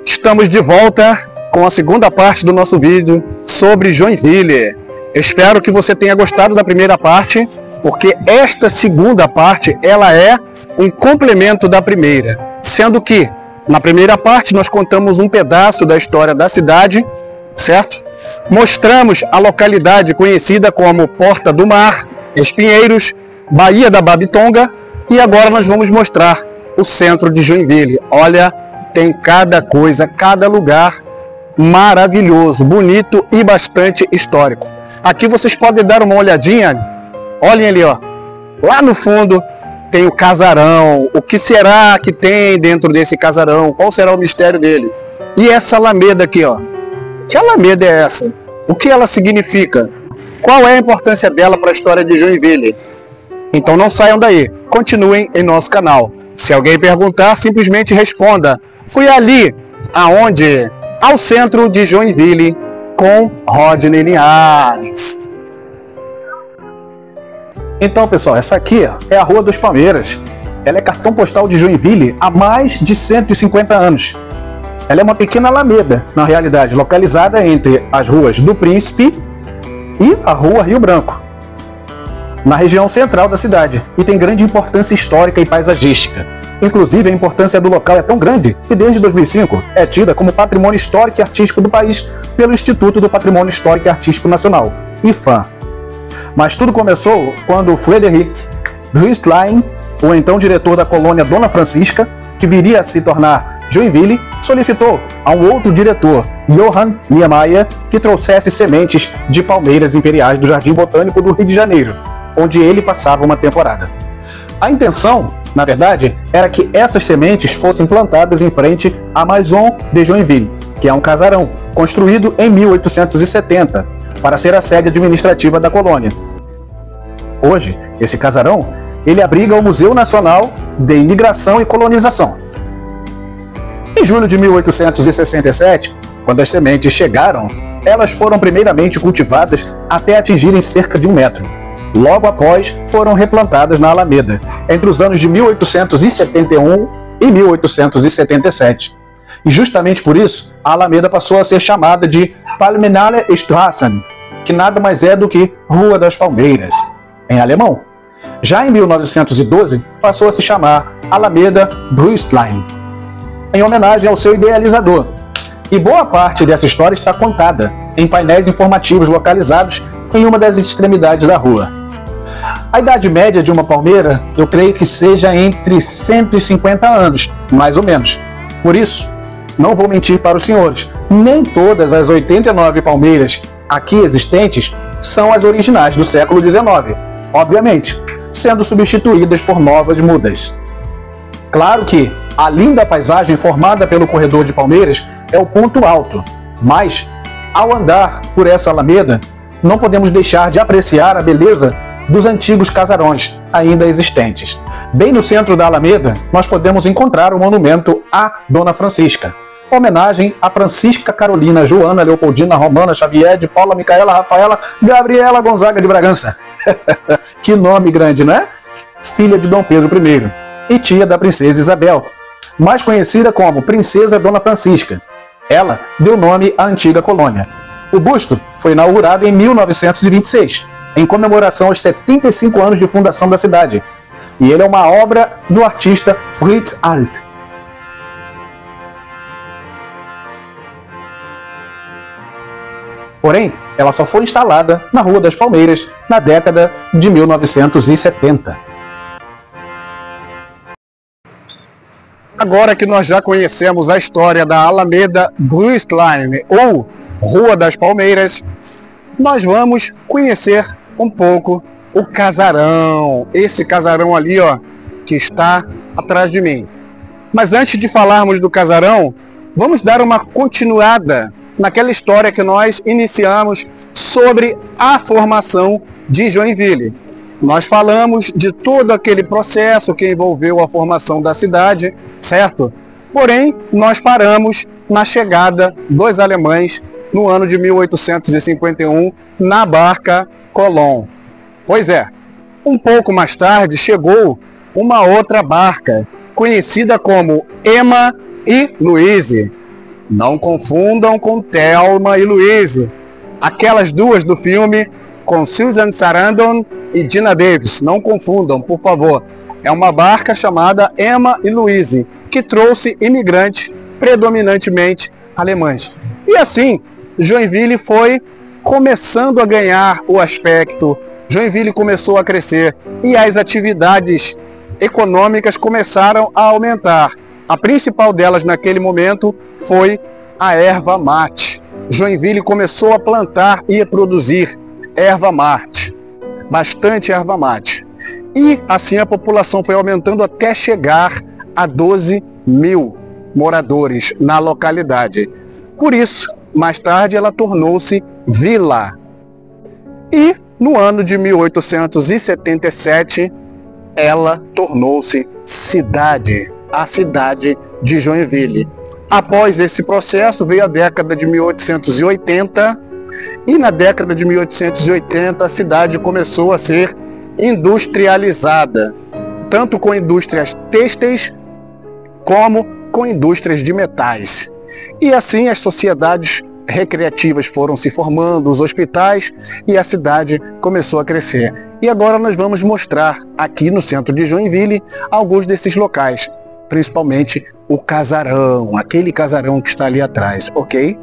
Estamos de volta com a segunda parte do nosso vídeo sobre Joinville. Eu espero que você tenha gostado da primeira parte, porque esta segunda parte ela é um complemento da primeira, sendo que na primeira parte nós contamos um pedaço da história da cidade, certo? Mostramos a localidade conhecida como Porta do Mar, Espinheiros, Baía da Babitonga, e agora nós vamos mostrar o centro de Joinville. Olha, tem cada coisa, cada lugar maravilhoso, bonito e bastante histórico. Aqui vocês podem dar uma olhadinha, olhem ali, ó, lá no fundo tem o casarão. O que será que tem dentro desse casarão? Qual será o mistério dele? E essa alameda aqui, ó, que alameda é essa? O que ela significa? Qual é a importância dela para a história de Joinville? Então não saiam daí, continuem em nosso canal. Se alguém perguntar, simplesmente responda: fui ali, aonde? Ao centro de Joinville, com Rodney Linhares. Então, pessoal, essa aqui é a Rua dos Palmeiras. Ela é cartão postal de Joinville há mais de 150 anos. Ela é uma pequena alameda, na realidade, localizada entre as ruas do Príncipe e a Rua Rio Branco, na região central da cidade, e tem grande importância histórica e paisagística. Inclusive, a importância do local é tão grande que desde 2005 é tida como Patrimônio Histórico e Artístico do país pelo Instituto do Patrimônio Histórico e Artístico Nacional, IPHAN. Mas tudo começou quando Frederick Brüstlein, o então diretor da colônia Dona Francisca, que viria a se tornar Joinville, solicitou a um outro diretor, Johann Niemeyer, que trouxesse sementes de palmeiras imperiais do Jardim Botânico do Rio de Janeiro, onde ele passava uma temporada. A intenção, na verdade, era que essas sementes fossem plantadas em frente à Maison de Joinville, que é um casarão construído em 1870 para ser a sede administrativa da colônia. Hoje, esse casarão, ele abriga o Museu Nacional de Imigração e Colonização. Em julho de 1867, quando as sementes chegaram, elas foram primeiramente cultivadas até atingirem cerca de 1 metro. Logo após, foram replantadas na Alameda, entre os anos de 1871 e 1877. E justamente por isso, a Alameda passou a ser chamada de Palmenale Straßen, que nada mais é do que Rua das Palmeiras, em alemão. Já em 1912, passou a se chamar Alameda Brüstlein, em homenagem ao seu idealizador. E boa parte dessa história está contada em painéis informativos localizados em uma das extremidades da rua. A idade média de uma palmeira, eu creio que seja entre 150 anos, mais ou menos. Por isso, não vou mentir para os senhores, nem todas as 89 palmeiras aqui existentes são as originais do século XIX, obviamente, sendo substituídas por novas mudas. Claro que a linda paisagem formada pelo corredor de palmeiras é o ponto alto, mas, ao andar por essa alameda, não podemos deixar de apreciar a beleza dos antigos casarões ainda existentes. Bem no centro da alameda, nós podemos encontrar o monumento à Dona Francisca, homenagem a Francisca Carolina Joana Leopoldina Romana Xavier de Paula Micaela Rafaela Gabriela Gonzaga de Bragança. Que nome grande, né? Filha de Dom Pedro I e tia da princesa Isabel, mais conhecida como Princesa Dona Francisca. Ela deu nome à antiga colônia. O busto foi inaugurado em 1926, em comemoração aos 75 anos de fundação da cidade, e ele é uma obra do artista Fritz Alt. Porém, ela só foi instalada na Rua das Palmeiras na década de 1970. Agora que nós já conhecemos a história da Alameda Brüstlein, ou Rua das Palmeiras, nós vamos conhecer um pouco o casarão. Esse casarão ali, ó, que está atrás de mim. Mas antes de falarmos do casarão, vamos dar uma continuada naquela história que nós iniciamos sobre a formação de Joinville. Nós falamos de todo aquele processo que envolveu a formação da cidade, certo? Porém, nós paramos na chegada dos alemães no ano de 1851 na barca Colón. Pois é, um pouco mais tarde chegou uma outra barca, conhecida como Emma e Louise. Não confundam com Thelma e Louise, aquelas duas do filme com Susan Sarandon e Geena Davis. Não confundam, por favor. É uma barca chamada Emma e Louise, que trouxe imigrantes predominantemente alemães. E assim, Joinville foi começando a ganhar o aspecto, Joinville começou a crescer e as atividades econômicas começaram a aumentar. A principal delas naquele momento foi a erva mate. Joinville começou a plantar e a produzir erva mate, bastante erva mate. E assim a população foi aumentando até chegar a 12 mil moradores na localidade. Por isso, mais tarde ela tornou-se vila. E no ano de 1877, ela tornou-se cidade, a cidade de Joinville. Após esse processo veio a década de 1880 e na década de 1880 a cidade começou a ser industrializada, tanto com indústrias têxteis como com indústrias de metais. E assim as sociedades recreativas foram se formando, os hospitais, e a cidade começou a crescer. E agora nós vamos mostrar aqui no centro de Joinville alguns desses locais, principalmente o casarão, aquele casarão que está ali atrás, ok?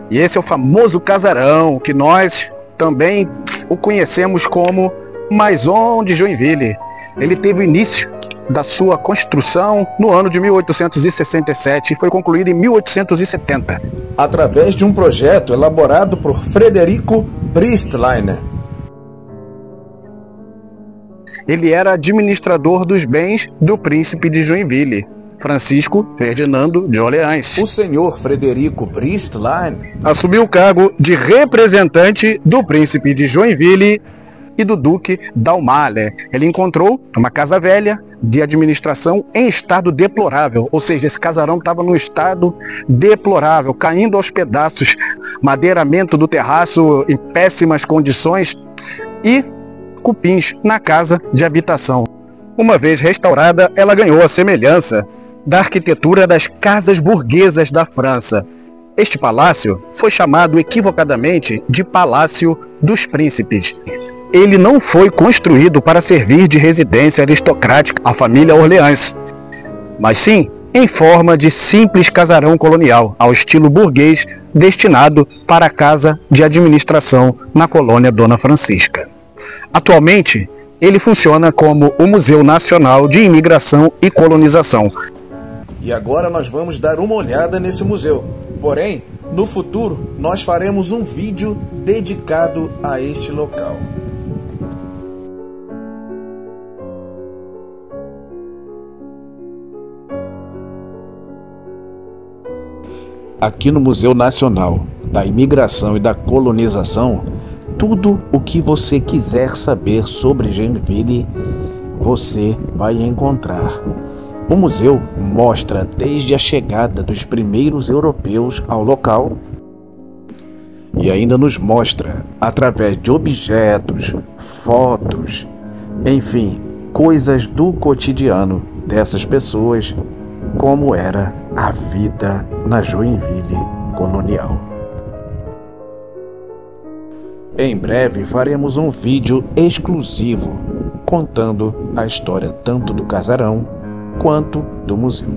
E esse é o famoso casarão, que nós também o conhecemos como Maison de Joinville. Ele teve o início da sua construção no ano de 1867 e foi concluído em 1870. Através de um projeto elaborado por Frederico Bristlein. Ele era administrador dos bens do príncipe de Joinville, Francisco Ferdinando de Orleans. O senhor Frederico Bristlein assumiu o cargo de representante do príncipe de Joinville e do duque d'Aumale. Ele encontrou uma casa velha de administração em estado deplorável, ou seja, esse casarão estava num estado deplorável, caindo aos pedaços, madeiramento do terraço em péssimas condições e cupins na casa de habitação. Uma vez restaurada, ela ganhou a semelhança da arquitetura das casas burguesas da França. Este palácio foi chamado equivocadamente de Palácio dos Príncipes. Ele não foi construído para servir de residência aristocrática à família Orleans, mas sim em forma de simples casarão colonial, ao estilo burguês, destinado para a casa de administração na colônia Dona Francisca. Atualmente, ele funciona como o Museu Nacional de Imigração e Colonização. E agora nós vamos dar uma olhada nesse museu. Porém, no futuro, nós faremos um vídeo dedicado a este local. Aqui no Museu Nacional da Imigração e da Colonização, tudo o que você quiser saber sobre Joinville, você vai encontrar. O museu mostra desde a chegada dos primeiros europeus ao local e ainda nos mostra, através de objetos, fotos, enfim, coisas do cotidiano dessas pessoas, como era a vida na Joinville colonial. Em breve faremos um vídeo exclusivo contando a história tanto do casarão quanto do museu.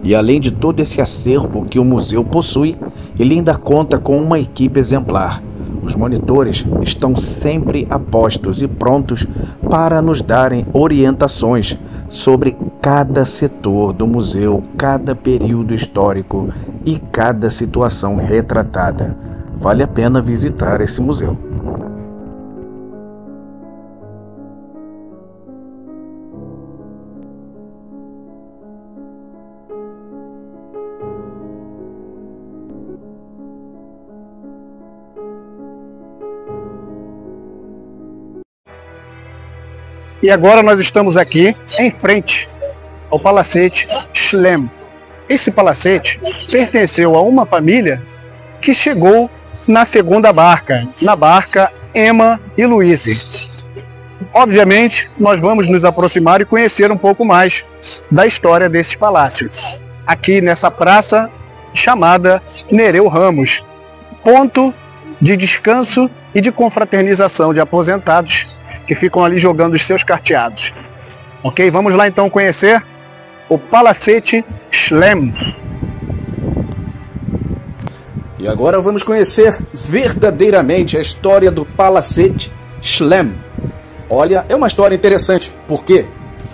E além de todo esse acervo que o museu possui, ele ainda conta com uma equipe exemplar. Os monitores estão sempre a postos e prontos para nos darem orientações sobre cada setor do museu, cada período histórico e cada situação retratada. Vale a pena visitar esse museu. E agora nós estamos aqui em frente ao Palacete Schlemm. Esse palacete pertenceu a uma família que chegou na segunda barca, na barca Emma e Louise. Obviamente, nós vamos nos aproximar e conhecer um pouco mais da história desse palácio, aqui nessa praça chamada Nereu Ramos, ponto de descanso e de confraternização de aposentados que ficam ali jogando os seus carteados. Ok? Vamos lá então conhecer o Palacete Schlem. E agora vamos conhecer verdadeiramente a história do Palacete Schlem. Olha, é uma história interessante, porque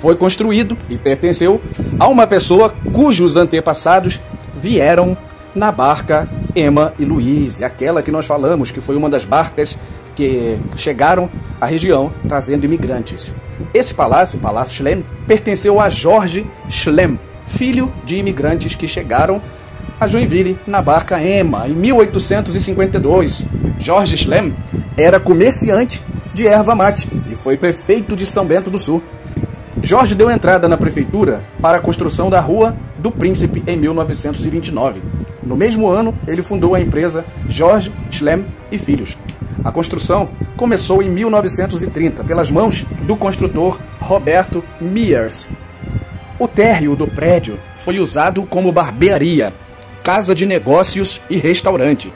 foi construído e pertenceu a uma pessoa cujos antepassados vieram na barca Emma e Louise, aquela que nós falamos que foi uma das barcas que chegaram à região trazendo imigrantes. Esse palácio, o Palácio Schlem, pertenceu a George Schlem, filho de imigrantes que chegaram a Joinville na barca Emma em 1852. George Schlem era comerciante de erva mate e foi prefeito de São Bento do Sul. Jorge deu entrada na prefeitura para a construção da Rua do Príncipe em 1929. No mesmo ano, ele fundou a empresa George Schlem e Filhos. A construção começou em 1930 pelas mãos do construtor Roberto Mears. O térreo do prédio foi usado como barbearia, casa de negócios e restaurante,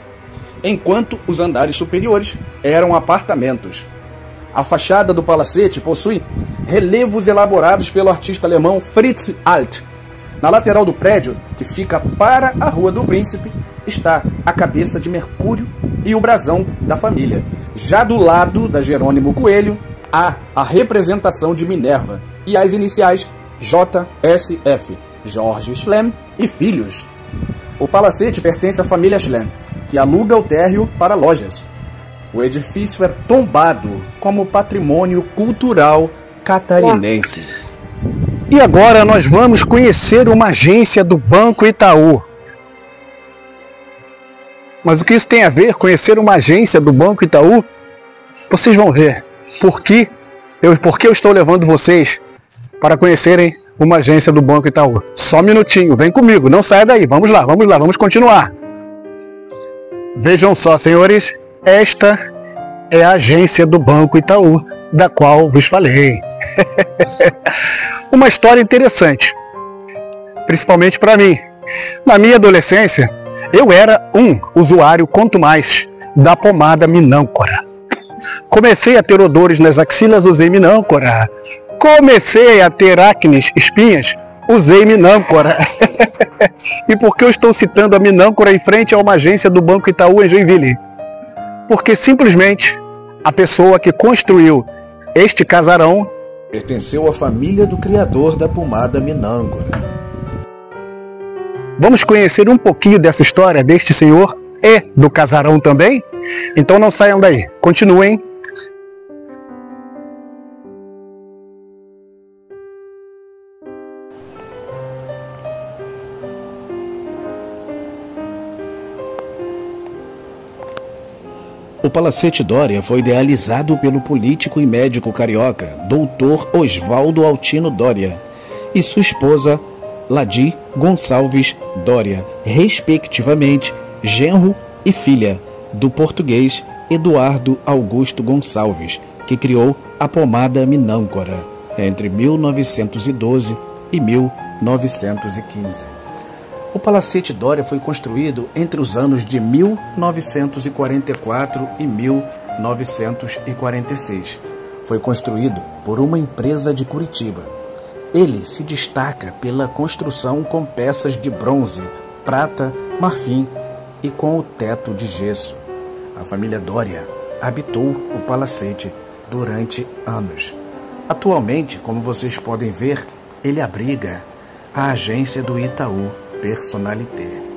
enquanto os andares superiores eram apartamentos. A fachada do palacete possui relevos elaborados pelo artista alemão Fritz Alt. Na lateral do prédio, que fica para a Rua do Príncipe, está a cabeça de Mercúrio e o brasão da família. Já do lado da Jerônimo Coelho, há a representação de Minerva e as iniciais JSF, George Schlem e Filhos. O palacete pertence à família Schlem, que aluga o térreo para lojas. O edifício é tombado como patrimônio cultural catarinense. E agora nós vamos conhecer uma agência do Banco Itaú. Mas o que isso tem a ver, conhecer uma agência do Banco Itaú? Vocês vão ver por que eu estou levando vocês para conhecerem uma agência do Banco Itaú. Só um minutinho, vem comigo, não saia daí. Vamos lá, vamos continuar. Vejam só, senhores, esta é a agência do Banco Itaú, da qual vos falei. Uma história interessante, principalmente para mim. Na minha adolescência, eu era um usuário, quanto mais, da pomada Minâncora. Comecei a ter odores nas axilas, usei Minâncora. Comecei a ter acnes, espinhas, usei Minâncora. E por que eu estou citando a Minâncora em frente a uma agência do Banco Itaú em Joinville? Porque simplesmente a pessoa que construiu este casarão pertenceu à família do criador da pomada Minâncora. Vamos conhecer um pouquinho dessa história deste senhor e do casarão também? Então não saiam daí, continuem. O Palacete Dória foi idealizado pelo político e médico carioca Dr. Oswaldo Altino Dória e sua esposa Ladi Gonçalves Dória, respectivamente genro e filha do português Eduardo Augusto Gonçalves, que criou a pomada Minâncora entre 1912 e 1915. O Palacete Dória foi construído entre os anos de 1944 e 1946. Foi construído por uma empresa de Curitiba. Ele se destaca pela construção com peças de bronze, prata, marfim e com o teto de gesso. A família Dória habitou o palacete durante anos. Atualmente, como vocês podem ver, ele abriga a agência do Itaú Personalité.